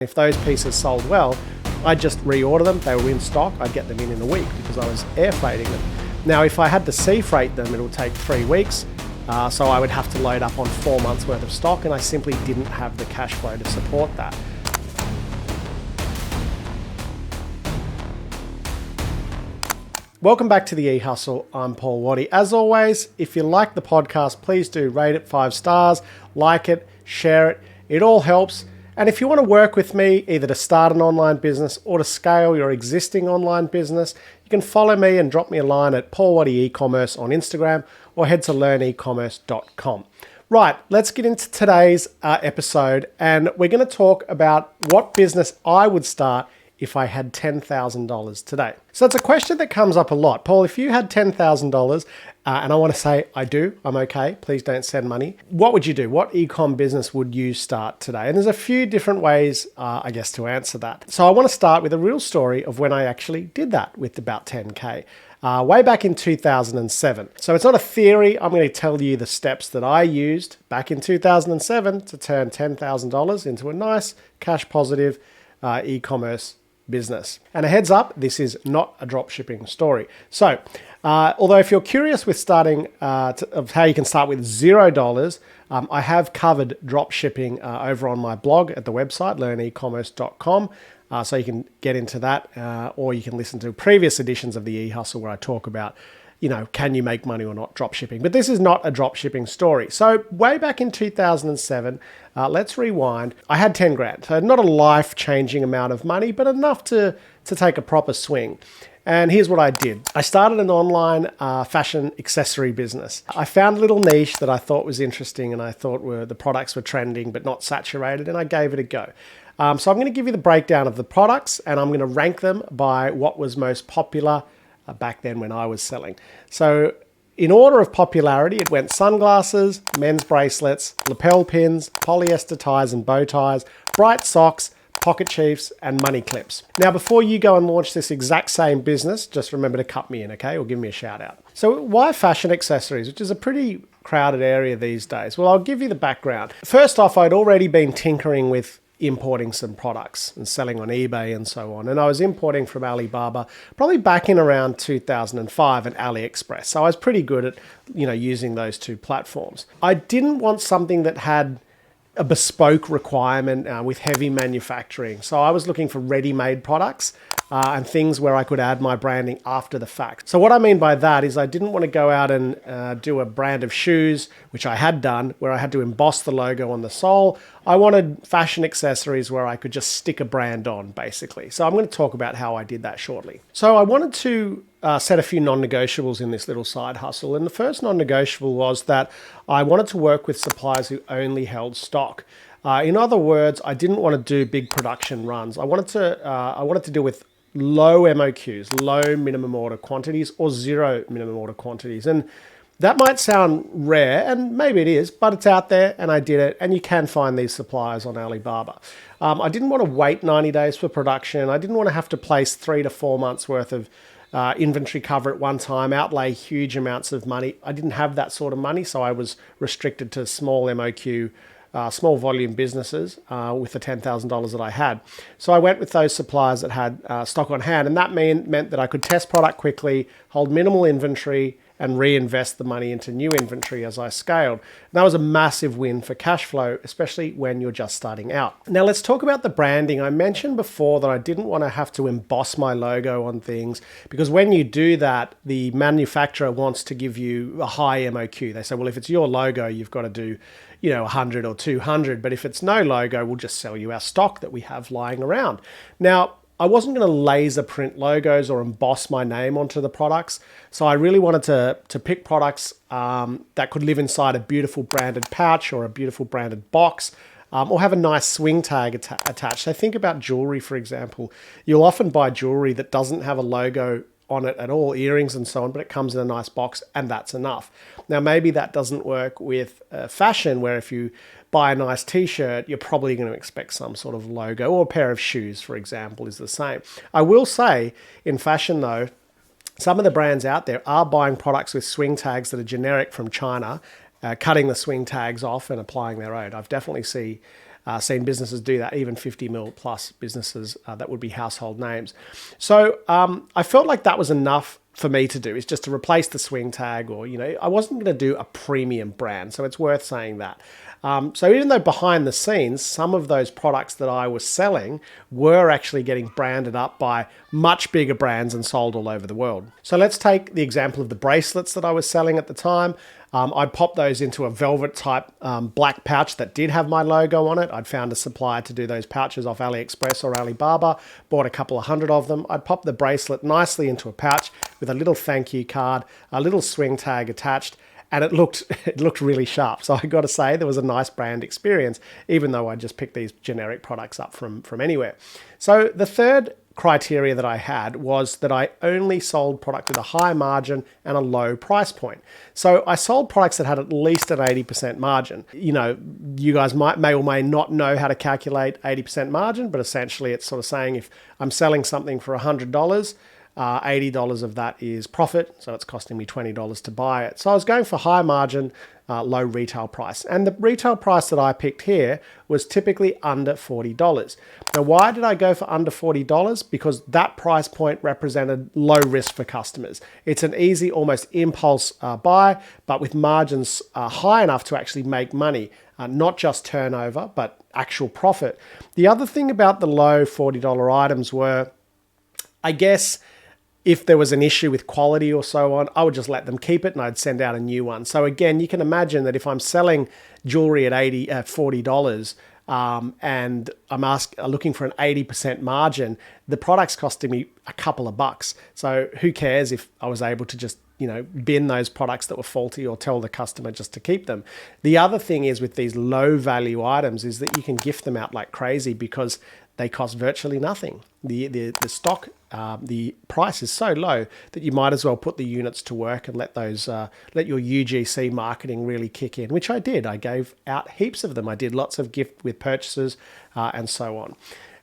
If those pieces sold well, I'd just reorder them. They were in stock. I'd get them in a week because I was air freighting them. Now, if I had to sea freight them, it would take 3 weeks. So I would have to load up on 4 months worth of stock, and I simply didn't have the cash flow to support that. Welcome back to the E-Hustle. I'm Paul Waddy. As always, if you like the podcast, please do rate it 5 stars, like it, share it. It all helps. And if you want to work with me, either to start an online business or to scale your existing online business, you can follow me and drop me a line at Paul Waddy Ecommerce on Instagram or head to learnecommerce.com. Right, let's get into today's episode, and we're going to talk about what business I would start if I had $10,000 today. So it's a question that comes up a lot. Paul, if you had $10,000, and I want to say I do, I'm okay, please don't send money. What would you do? What e-com business would you start today? And there's a few different ways, I guess, to answer that. So I want to start with a real story of when I actually did that with about 10K. Way back in 2007. So it's not a theory. I'm going to tell you the steps that I used back in 2007 to turn $10,000 into a nice cash positive e-commerce business. And a heads up, this is not a drop shipping story. So, although if you're curious with starting of how you can start with $0, I have covered drop shipping over on my blog at the website learnecommerce.com. So you can get into that, or you can listen to previous editions of the E-Hustle where I talk about, can you make money or not drop shipping? But this is not a drop shipping story. So way back in 2007, let's rewind. I had 10 grand. So not a life-changing amount of money, but enough to take a proper swing. And here's what I did. I started an online fashion accessory business. I found a little niche that I thought was interesting and I thought the products were trending but not saturated, and I gave it a go. So I'm going to give you the breakdown of the products, and I'm going to rank them by what was most popular back then when I was selling. So in order of popularity, it went sunglasses, men's bracelets, lapel pins, polyester ties and bow ties, bright socks, pocket chiefs, and money clips. Now, before you go and launch this exact same business, just remember to cut me in, okay? Or give me a shout out. So why fashion accessories, which is a pretty crowded area these days? Well, I'll give you the background. First off, I'd already been tinkering with importing some products and selling on eBay and so on. And I was importing from Alibaba probably back in around 2005 and AliExpress. So I was pretty good at, using those two platforms. I didn't want something that had a bespoke requirement with heavy manufacturing. So I was looking for ready-made products and things where I could add my branding after the fact. So what I mean by that is I didn't want to go out and do a brand of shoes, which I had done, where I had to emboss the logo on the sole. I wanted fashion accessories where I could just stick a brand on, basically. So I'm going to talk about how I did that shortly. So I wanted to set a few non-negotiables in this little side hustle. And the first non-negotiable was that I wanted to work with suppliers who only held stock. In other words, I didn't want to do big production runs. I wanted to deal with low MOQs, low minimum order quantities, or zero minimum order quantities. And that might sound rare, and maybe it is, but it's out there, and I did it, and you can find these suppliers on Alibaba. I didn't want to wait 90 days for production. I didn't want to have to place 3 to 4 months worth of inventory cover at one time, outlay huge amounts of money. I didn't have that sort of money, so I was restricted to small MOQ, small volume businesses with the $10,000 that I had. So I went with those suppliers that had stock on hand, and that meant that I could test product quickly, hold minimal inventory, and reinvest the money into new inventory as I scaled. And that was a massive win for cash flow, especially when you're just starting out. Now let's talk about the branding. I mentioned before that I didn't want to have to emboss my logo on things, because when you do that, the manufacturer wants to give you a high MOQ. They say, well, if it's your logo, you've got to do 100 or 200, but if it's no logo, we'll just sell you our stock that we have lying around. Now, I wasn't going to laser print logos or emboss my name onto the products. So I really wanted to pick products that could live inside a beautiful branded pouch or a beautiful branded box, or have a nice swing tag attached. So think about jewelry, for example. You'll often buy jewelry that doesn't have a logo on it at all, earrings and so on, but it comes in a nice box, and that's enough. Now, maybe that doesn't work with fashion, where if you buy a nice t-shirt, you're probably going to expect some sort of logo, or a pair of shoes, for example, is the same. I will say in fashion though, some of the brands out there are buying products with swing tags that are generic from China, cutting the swing tags off and applying their own. I've definitely seen businesses do that, even 50 mil plus businesses that would be household names. So I felt like that was enough for me to do, is just to replace the swing tag, or, I wasn't going to do a premium brand. So it's worth saying that. So even though behind the scenes, some of those products that I was selling were actually getting branded up by much bigger brands and sold all over the world. So let's take the example of the bracelets that I was selling at the time. I'd pop those into a velvet type black pouch that did have my logo on it. I'd found a supplier to do those pouches off AliExpress or Alibaba, bought a couple of hundred of them. I'd pop the bracelet nicely into a pouch with a little thank you card, a little swing tag attached, and it looked really sharp. So I got to say, there was a nice brand experience, even though I just picked these generic products up from anywhere. So the third criteria that I had was that I only sold product with a high margin and a low price point. So I sold products that had at least an 80% margin. You guys may or may not know how to calculate 80% margin, but essentially it's sort of saying if I'm selling something for $100, $80 of that is profit, so it's costing me $20 to buy it. So I was going for high margin, low retail price. And the retail price that I picked here was typically under $40. Now, why did I go for under $40? Because that price point represented low risk for customers. It's an easy, almost impulse buy, but with margins high enough to actually make money, not just turnover, but actual profit. The other thing about the low $40 items were, I guess, if there was an issue with quality or so on, I would just let them keep it and I'd send out a new one. So again, you can imagine that if I'm selling jewelry at $40 and I'm looking for an 80% margin, the product's costing me a couple of bucks. So who cares if I was able to just bin those products that were faulty or tell the customer just to keep them. The other thing is with these low value items is that you can gift them out like crazy because they cost virtually nothing. The stock, the price is so low that you might as well put the units to work and let your UGC marketing really kick in, which I did. I gave out heaps of them. I did lots of gift with purchases and so on.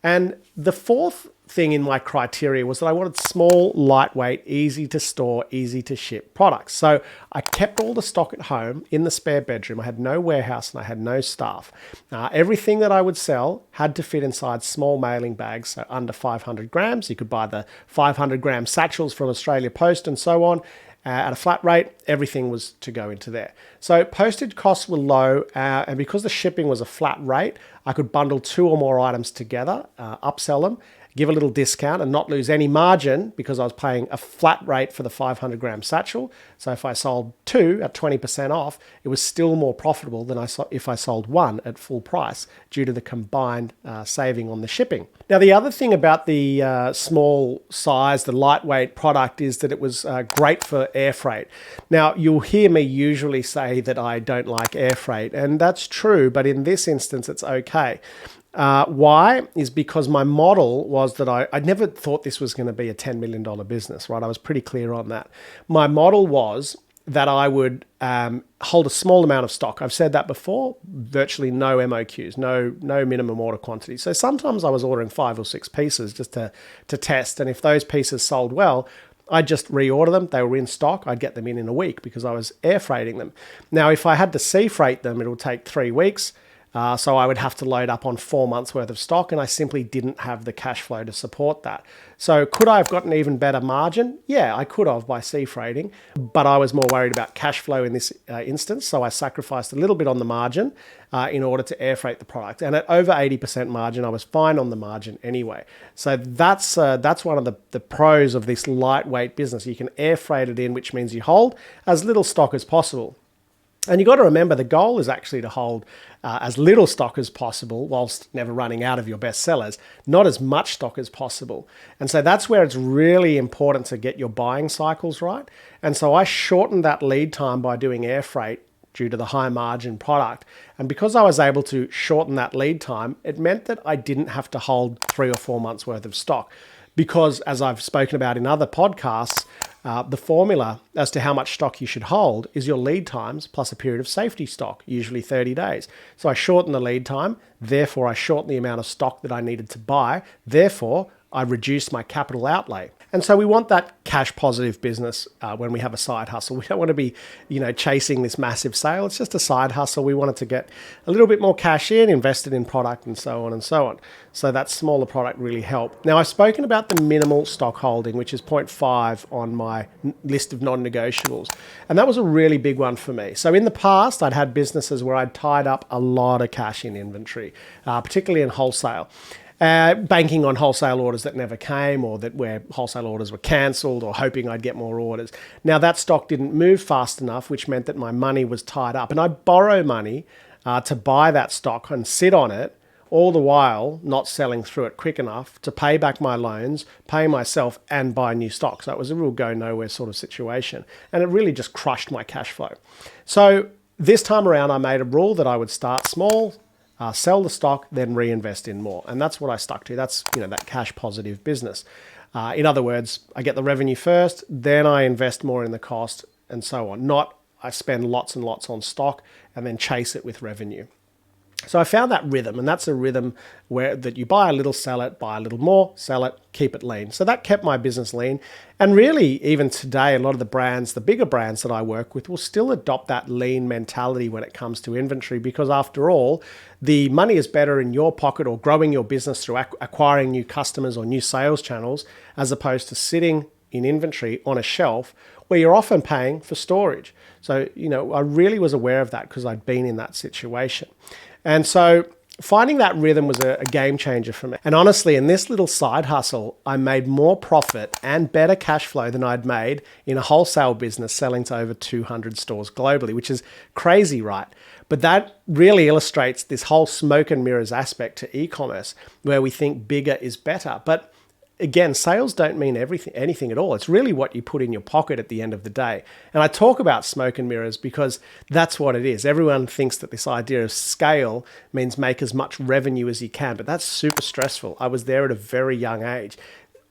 And the fourth thing in my criteria was that I wanted small, lightweight, easy to store, easy to ship products. So I kept all the stock at home in the spare bedroom. I had no warehouse and I had no staff. Everything that I would sell had to fit inside small mailing bags, so under 500 grams. You could buy the 500 gram satchels from Australia Post and so on. At a flat rate, everything was to go into there. So postage costs were low, and because the shipping was a flat rate, I could bundle 2 or more items together, upsell them, give a little discount and not lose any margin because I was paying a flat rate for the 500 gram satchel. So if I sold 2 at 20% off, it was still more profitable than if I sold 1 at full price due to the combined saving on the shipping. Now, the other thing about the small size, the lightweight product is that it was great for air freight. Now, you'll hear me usually say that I don't like air freight, and that's true, but in this instance, it's okay. Why? Is because my model was that I never thought this was going to be a $10 million business, right? I was pretty clear on that. My model was that I would hold a small amount of stock. I've said that before, virtually no MOQs, no minimum order quantity. So sometimes I was ordering 5 or 6 pieces just to test. And if those pieces sold well, I'd just reorder them. They were in stock. I'd get them in a week because I was air freighting them. Now, if I had to sea freight them, it would take 3 weeks. So I would have to load up on 4 months worth of stock, and I simply didn't have the cash flow to support that. So could I have gotten an even better margin? Yeah, I could have by sea freighting, but I was more worried about cash flow in this instance. So I sacrificed a little bit on the margin in order to air freight the product. And at over 80% margin, I was fine on the margin anyway. So that's one of the pros of this lightweight business. You can air freight it in, which means you hold as little stock as possible. And you've got to remember the goal is actually to hold as little stock as possible whilst never running out of your best sellers, not as much stock as possible. And so that's where it's really important to get your buying cycles right. And so I shortened that lead time by doing air freight due to the high margin product. And because I was able to shorten that lead time, it meant that I didn't have to hold 3 or 4 months worth of stock. Because as I've spoken about in other podcasts, the formula as to how much stock you should hold is your lead times plus a period of safety stock, usually 30 days. So I shortened the lead time, therefore I shortened the amount of stock that I needed to buy, therefore I reduced my capital outlay. And so we want that cash positive business when we have a side hustle. We don't want to be, chasing this massive sale. It's just a side hustle. We want it to get a little bit more cash in, invested in product, and so on and so on. So that smaller product really helped. Now, I've spoken about the minimal stock holding, which is 0.5 on my list of non-negotiables. And that was a really big one for me. So in the past, I'd had businesses where I'd tied up a lot of cash in inventory, particularly in wholesale. Banking on wholesale orders that never came, or where wholesale orders were cancelled, or hoping I'd get more orders. Now that stock didn't move fast enough, which meant that my money was tied up, and I borrow money to buy that stock and sit on it, all the while not selling through it quick enough to pay back my loans, pay myself, and buy new stock. So it was a real go nowhere sort of situation, and it really just crushed my cash flow. So this time around, I made a rule that I would start small, sell the stock, then reinvest in more. And that's what I stuck to. That's, that cash positive business. In other words, I get the revenue first, then I invest more in the cost and so on. Not I spend lots and lots on stock and then chase it with revenue. So I found that rhythm, and that's a rhythm that you buy a little, sell it, buy a little more, sell it, keep it lean. So that kept my business lean. And really, even today, a lot of the brands, the bigger brands that I work with, will still adopt that lean mentality when it comes to inventory, because after all, the money is better in your pocket or growing your business through acquiring new customers or new sales channels, as opposed to sitting in inventory on a shelf where you're often paying for storage. So, I really was aware of that because I'd been in that situation. And so finding that rhythm was a game changer for me. And honestly, in this little side hustle, I made more profit and better cash flow than I'd made in a wholesale business selling to over 200 stores globally, which is crazy, right? But that really illustrates this whole smoke and mirrors aspect to e-commerce, where we think bigger is better. But again, sales don't mean anything at all. It's really what you put in your pocket at the end of the day. And I talk about smoke and mirrors because that's what it is. Everyone thinks that this idea of scale means make as much revenue as you can, but that's super stressful. I was there at a very young age.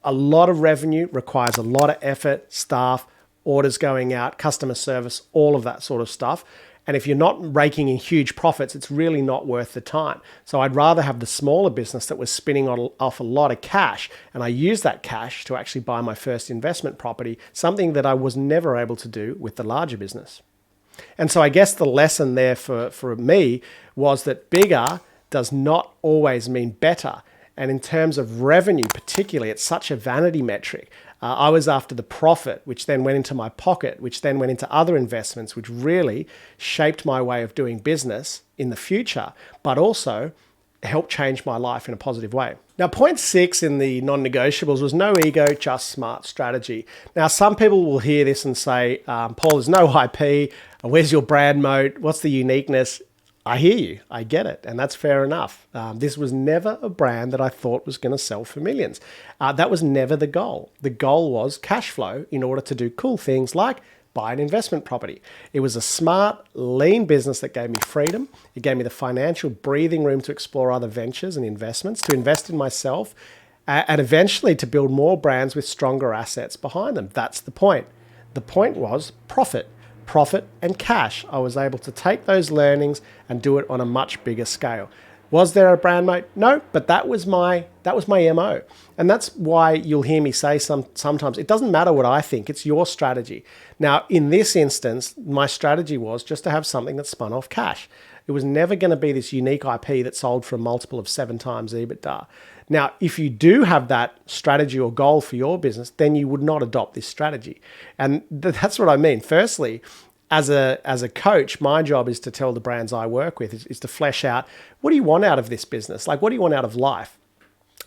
A lot of revenue requires a lot of effort, staff, orders going out, customer service, all of that sort of stuff. And if you're not raking in huge profits, it's really not worth the time. So I'd rather have the smaller business that was spinning off a lot of cash, and I used that cash to actually buy my first investment property, something that I was never able to do with the larger business. And so I guess the lesson there for me was that bigger does not always mean better. And in terms of revenue particularly, it's such a vanity metric. I was after the profit, which then went into my pocket, which then went into other investments, which really shaped my way of doing business in the future, but also helped change my life in a positive way. Now, point 6 in the non-negotiables was no ego, just smart strategy. Now, some people will hear this and say, Paul, there's no IP. Where's your brand moat? What's the uniqueness? I hear you. I get it. And that's fair enough. This was never a brand that I thought was going to sell for millions. That was never the goal. The goal was cash flow in order to do cool things like buy an investment property. It was a smart, lean business that gave me freedom. It gave me the financial breathing room to explore other ventures and investments, to invest in myself, and eventually to build more brands with stronger assets behind them. That's the point. The point was profit and cash. I was able to take those learnings and do it on a much bigger scale. Was there a brand moat? No, but that was my MO. And that's why you'll hear me say sometimes, it doesn't matter what I think, it's your strategy. Now, in this instance, my strategy was just to have something that spun off cash. It was never going to be this unique IP that sold for a multiple of 7 times EBITDA. Now, if you do have that strategy or goal for your business, then you would not adopt this strategy. And that's what I mean. Firstly, as a coach, my job is to tell the brands I work with is to flesh out, what do you want out of this business? Like, what do you want out of life?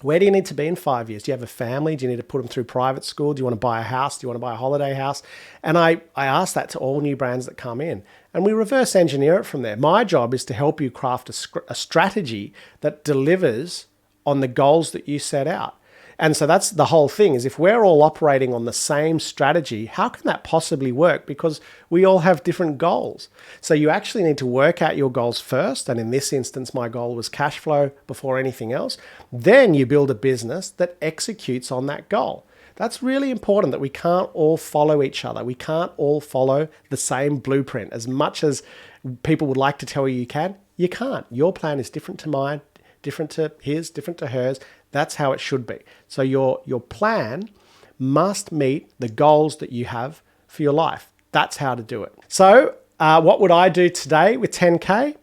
Where do you need to be in 5 years? Do you have a family? Do you need to put them through private school? Do you want to buy a house? Do you want to buy a holiday house? And I ask that to all new brands that come in. And we reverse engineer it from there. My job is to help you craft a strategy that delivers on the goals that you set out. And so that's the whole thing, is if we're all operating on the same strategy, how can that possibly work? Because we all have different goals. So you actually need to work out your goals first. And in this instance, my goal was cash flow before anything else. Then you build a business that executes on that goal. That's really important, that we can't all follow each other. We can't all follow the same blueprint. As much as people would like to tell you you can, you can't. Your plan is different to mine, different to his, different to hers. That's how it should be. So your plan must meet the goals that you have for your life. That's how to do it. So what would I do today with 10K?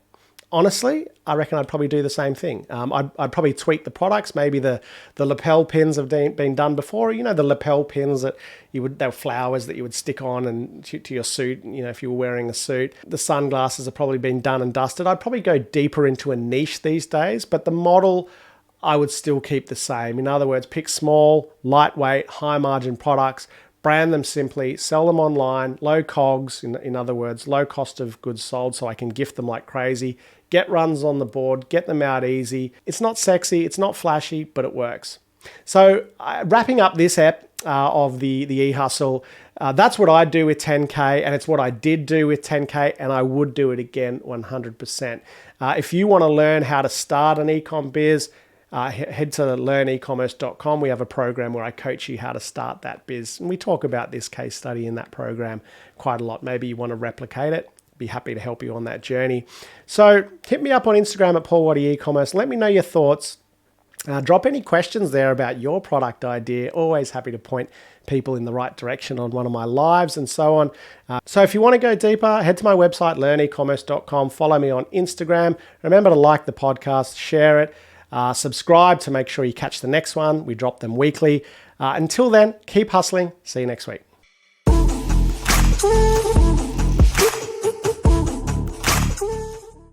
Honestly, I reckon I'd probably do the same thing. I'd probably tweak the products. Maybe the lapel pins have been done before. You know, the lapel pins that they were flowers that you would stick on and to your suit, you know, if you were wearing a suit. The sunglasses have probably been done and dusted. I'd probably go deeper into a niche these days, but the model I would still keep the same. In other words, pick small, lightweight, high margin products, brand them simply, sell them online, low COGS, in other words, low cost of goods sold, so I can gift them like crazy, get runs on the board, get them out easy. It's not sexy, it's not flashy, but it works. So wrapping up this ep of the e-hustle, that's what I do with 10K, and it's what I did do with 10K, and I would do it again 100%. If you want to learn how to start an e-com biz, head to learnecommerce.com. We have a program where I coach you how to start that biz. And we talk about this case study in that program quite a lot. Maybe you want to replicate it. Be happy to help you on that journey. So hit me up on Instagram at Paul Waddy eCommerce. Let me know your thoughts. Drop any questions there about your product idea. Always happy to point people in the right direction on one of my lives and so on. So if you want to go deeper, head to my website, learnecommerce.com. Follow me on Instagram. Remember to like the podcast, share it. Subscribe to make sure you catch the next one. We drop them weekly. Until then, keep hustling. See you next week.